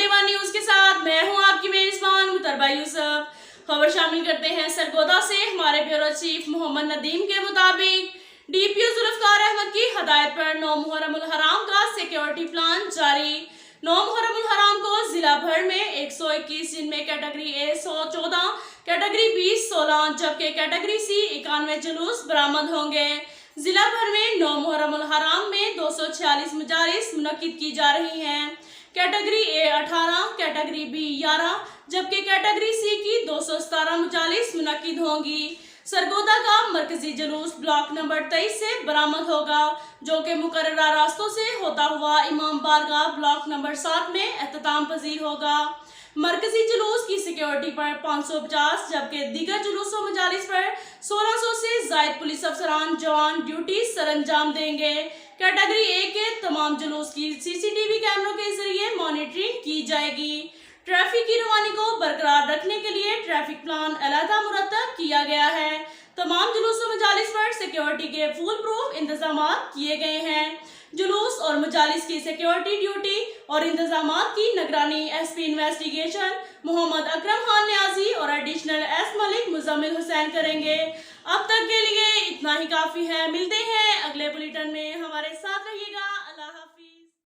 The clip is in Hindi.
41 न्यूज के साथ मैं हूं आपकी मेजबान मुतरबा यूसुफ। खबर शामिल करते हैं सरगोदा से। हमारे ब्यूरो चीफ मोहम्मद नदीम के मुताबिक डीपीओ जुल्फकार अहमद की हदायत पर 9 मुहर्रम उल हराम का सिक्योरिटी प्लान जारी। 9 मुहर्रम उल हराम को जिला भर में 121, जिनमें कैटेगरी ए 114, कैटेगरी बी 16 जबकि कैटेगरी सी 91 जुलूस बरामद होंगे। जिला भर में 9 मुहर्रम उल हराम में 246 मजालिस मुनक्किद की जा रही हैं। कैटेगरी ए 18, कैटेगरी बी 11 जबकि कैटेगरी सी की 217 मजालिस मुनक्किद होंगी। सरगोदा का मरकजी जुलूस ब्लॉक नंबर 23 से बरामद होगा, जो कि मुकर्ररा रास्तों से होता हुआ इमाम बारगाह ब्लॉक नंबर 7 में एहतमाम पजीर होगा। मरकजी जुलूस की सिक्योरिटी पर 550 जबकि दीगर जुलूस व मजालिस पर 1600 से जायद पुलिस अफसरान जवान ड्यूटी सरंजाम देंगे। कैटेगरी ए के तमाम जुलूस की सीसीटीवी कैमरों के जरिए मॉनिटरिंग की जाएगी। ट्रैफिक की रवानी को बरकरार रखने के लिए ट्रैफिक प्लान अलहदा मुरतब किया गया है। तमाम जुलूस व मजालिस पर सिक्योरिटी के फुल प्रूफ इंतजाम किए गए हैं। जुलूस और मजालिस की सिक्योरिटी ड्यूटी और इंतजाम की निगरानी एसपी इन्वेस्टिगेशन मोहम्मद अकरम खान न्याजी और एडिशनल एस मलिक मुजम्मिल हुसैन करेंगे। अब तक के लिए इतना ही काफी है। मिलते हैं अगले बुलेटिन में, हमारे साथ रहिएगा। अल्लाह हाफ़िज़।